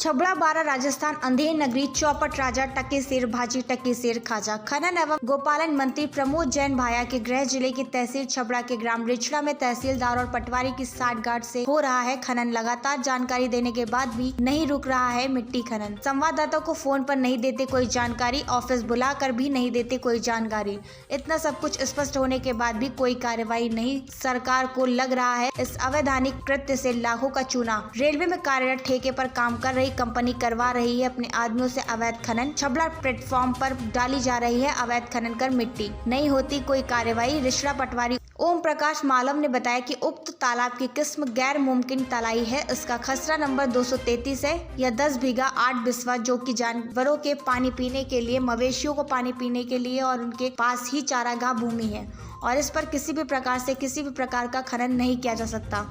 छबड़ा 12 राजस्थान अंधेर नगरी चौपट राजा टके सिर भाजी टके सिर खाजा। खनन एवं गोपालन मंत्री प्रमोद जैन भाया के गृह जिले की तहसील छबड़ा के ग्राम रिछड़ा में तहसीलदार और पटवारी की साठगांठ से हो रहा है खनन। लगातार जानकारी देने के बाद भी नहीं रुक रहा है मिट्टी खनन। संवाददाताओं को फोन पर नहीं देते कोई जानकारी, ऑफिस बुलाकर भी नहीं देते कोई जानकारी। इतना सब कुछ स्पष्ट होने के बाद भी कोई कार्रवाई नहीं। सरकार को लग रहा है इस अवैधानिक कृत्य से लाखों का चूना। रेलवे में कार्यरत ठेके पर काम कर रही कंपनी करवा रही है अपने आदमियों से अवैध खनन। छबड़ा प्लेटफॉर्म पर डाली जा रही है अवैध खनन कर मिट्टी। नहीं होती कोई कार्रवाई। रिछड़ा पटवारी ओम प्रकाश मालव ने बताया कि उक्त तालाब की किस्म गैर मुमकिन तलाई है। इसका खसरा नंबर 233 है। यह 10 बीघा 8 बिस्वा जो कि जानवरों के पानी पीने के लिए, मवेशियों को पानी पीने के लिए और उनके पास ही चारागाह भूमि है और इस पर किसी भी प्रकार से किसी भी प्रकार का खनन नहीं किया जा सकता।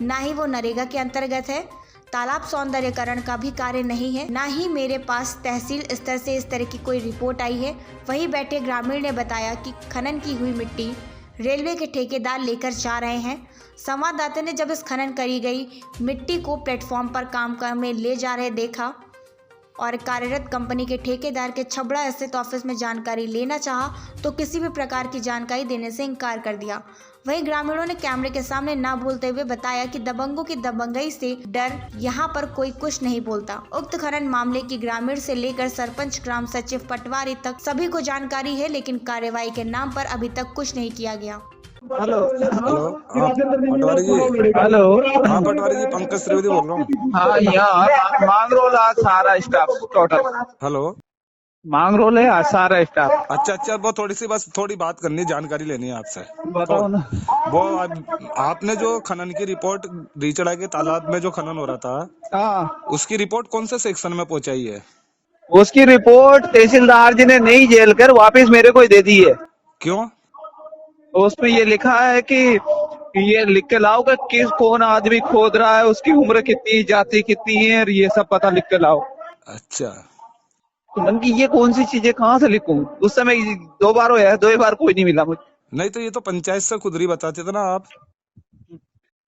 ना ही वो नरेगा के अंतर्गत है। तालाब सौंदर्यकरण का भी कार्य नहीं है। ना ही मेरे पास तहसील स्तर से इस तरह की कोई रिपोर्ट आई है। वहीं बैठे ग्रामीण ने बताया कि खनन की हुई मिट्टी रेलवे के ठेकेदार लेकर जा रहे हैं। संवाददाता ने जब इस खनन करी गई मिट्टी को प्लेटफॉर्म पर काम में ले जा रहे देखा और कार्यरत कंपनी के ठेकेदार के छबड़ा स्थित ऑफिस में जानकारी लेना चाहा तो किसी भी प्रकार की जानकारी देने से इनकार कर दिया। वहीं ग्रामीणों ने कैमरे के सामने ना बोलते हुए बताया कि दबंगों की दबंगई से डर यहाँ पर कोई कुछ नहीं बोलता। उक्त खनन मामले की ग्रामीण से लेकर सरपंच, ग्राम सचिव, पटवारी तक सभी को जानकारी है, लेकिन कार्रवाई के नाम पर अभी तक कुछ नहीं किया गया। हेलो हेलो, पटवारी जी। हेलो, हाँ पटवारी जी, पंकज त्रिवेदी बोल रहा हूँ। हाँ यहाँ मांग रोल है सारा स्टाफ टोटल। हेलो, मांग रोल है सारा स्टाफ। अच्छा, वो थोड़ी बात करनी है, जानकारी लेनी है आपसे। बताओ ना। वो आपने जो खनन की रिपोर्ट रिचड़ा के तालाब में जो खनन हो रहा था, हाँ, उसकी रिपोर्ट कौन से सेक्शन में पहुंचाई है? उसकी रिपोर्ट तहसीलदार जी ने नहीं जेल कर वापिस मेरे को दे दी है। क्यों? उसमें ये लिखा है कि ये लिख के लाओ कि कौन आदमी खोद रहा है, उसकी उम्र कितनी, जाति कितनी है, और ये सब पता लिख के लाओ। अच्छा, तो मन की ये कौन सी चीजें कहाँ से लिखूं? उस समय 2 बार होया, 2 बार कोई नहीं मिला मुझे। नहीं तो ये तो पंचायत से खुद ही बताते थे ना आप।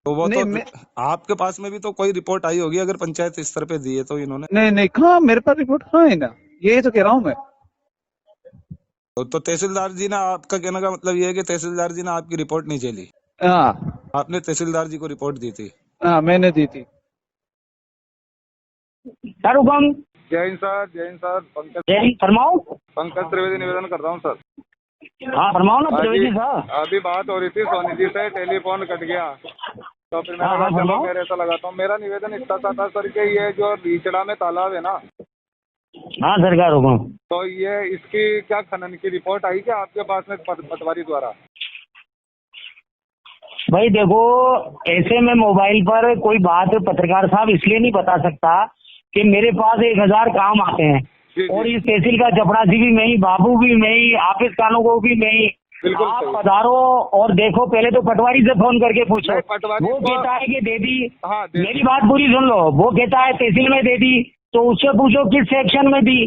तो वो नहीं, तो आपके पास में भी तो कोई रिपोर्ट आई होगी, अगर पंचायत स्तर पे दी है तो इन्होंने। नहीं कहाँ, मेरे पास रिपोर्ट कहाँ है ना, यही तो कह रहा हूँ मैं। तो तहसीलदार जी ने, आपका कहने का मतलब ये है कि तहसीलदार जी ने आपकी रिपोर्ट नहीं झेली? हाँ, आपने तहसीलदार जी को रिपोर्ट दी थी? हाँ मैंने दी थी। सर हुकम। जय हिंद सर, जय हिंद सर। फरमाओ। पंकज त्रिवेदी निवेदन कर रहा हूँ सर। हाँ फरमाओ ना त्रिवेदी साहब। अभी बात हो रही थी सोनी जी से, टेलीफोन कट गया तो फिर मैंने कहा चलो मेरे ऐसा लगाता हूँ। मेरा निवेदन इतना सा था सर कि ये जो रिचड़ा में तालाब है ना, हाँ सरकार हुकम। तो ये इसकी क्या खनन की रिपोर्ट आई क्या आपके पास में पटवारी द्वारा? भाई देखो, ऐसे में मोबाइल पर कोई बात पत्रकार साहब इसलिए नहीं बता सकता कि मेरे पास 1000 काम आते हैं और इस तहसील का चपड़ासी भी मैं ही, बाबू भी मैं ही, ऑफिस कानों को भी मैं ही। आप पधारो और देखो, पहले तो पटवारी से फोन करके पूछो। वो कहता है कि दे दी। मेरी बात पूरी सुन लो। वो कहता है तहसील में दे दी, तो उससे पूछो किस सेक्शन में दी।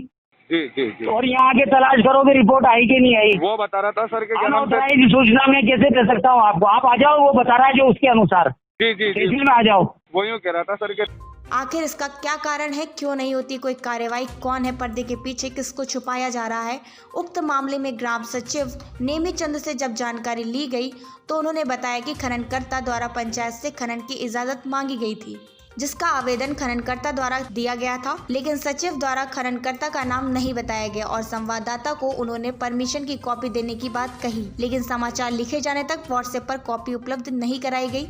जी। और यहाँ आके तलाश करोगे रिपोर्ट आई कि नहीं आई। वो बता रहा था सर के अनऑथराइज्ड सूचना में कैसे दे सकता हूँ आपको? आप आ जाओ, वो बता रहा है जो उसके अनुसार। जी तहसील में आ जाओ। वो यूँ कह रहा था सर के। आखिर इसका क्या कारण है? क्यों नहीं होती कोई कार्रवाई? कौन है पर्दे के पीछे? किसको छुपाया जा रहा है? उक्त मामले में ग्राम सचिव नेमी चंद से जब जानकारी ली गई तो उन्होंने बताया कि खननकर्ता द्वारा पंचायत से खनन की इजाजत मांगी गई थी, जिसका आवेदन खननकर्ता द्वारा दिया गया था, लेकिन सचिव द्वारा खननकर्ता का नाम नहीं बताया गया और संवाददाता को उन्होंने परमिशन की कॉपी देने की बात कही, लेकिन समाचार लिखे जाने तक व्हाट्सएप पर कॉपी उपलब्ध नहीं कराई गई।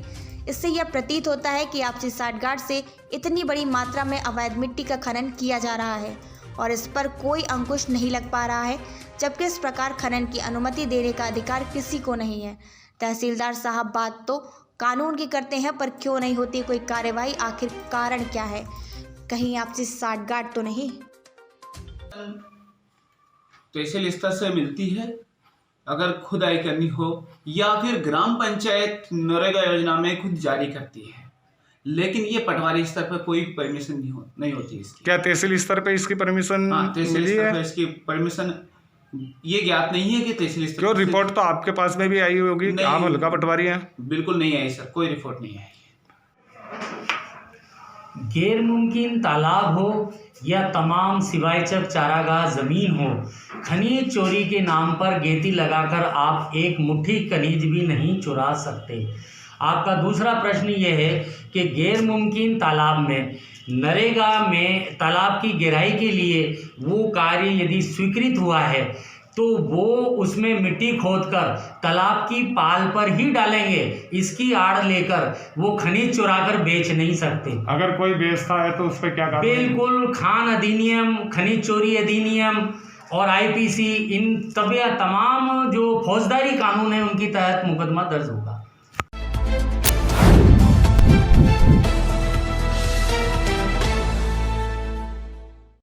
इससे यह प्रतीत होता है कि आपसी साठगांठ से इतनी बड़ी मात्रा में अवैध मिट्टी का खनन किया जा रहा है और इस पर कोई अंकुश नहीं लग पा रहा है, जबकि इस प्रकार खनन की अनुमति देने का अधिकार किसी को नहीं है। तहसीलदार साहब बात तो कानून की करते हैं, पर क्यों नहीं होती कोई कार्रवाई? आखिर कारण क्या है? कहीं आपसी साठगांठ तो नहीं? तहसील स्तर से मिलती है अगर खुदाई करनी हो, या फिर ग्राम पंचायत नरेगा योजना में खुद जारी करती है, लेकिन ये पटवारी स्तर पर कोई परमिशन नहीं होती इसकी। क्या तहसील स्तर पे इसकी परमिशन? हाँ, तहसील स्तर पर इसकी परमिशन ये ज्ञात नहीं है कि तहसील स्तर। क्यों? रिपोर्ट तो आपके पास में भी आई होगी, आप हल्का पटवारी हैं। बिल्कुल नहीं आई सर, कोई रिपोर्ट नहीं आई। गैर मुमकिन तालाब हो या तमाम सिवायचक चारागाह ज़मीन हो, खनिज चोरी के नाम पर गेती लगाकर आप एक मुट्ठी खनिज भी नहीं चुरा सकते। आपका दूसरा प्रश्न ये है कि गैर मुमकिन तालाब में नरेगा में तालाब की गहराई के लिए वो कार्य यदि स्वीकृत हुआ है तो वो उसमें मिट्टी खोदकर तालाब की पाल पर ही डालेंगे, इसकी आड़ लेकर वो खनिज चुराकर बेच नहीं सकते। अगर कोई बेचता है तो उस पर क्या कार्रवाई? बिल्कुल खान अधिनियम, खनिज चोरी अधिनियम और आईपीसी, इन तमाम जो फौजदारी कानून है उनकी तहत मुकदमा दर्ज होगा।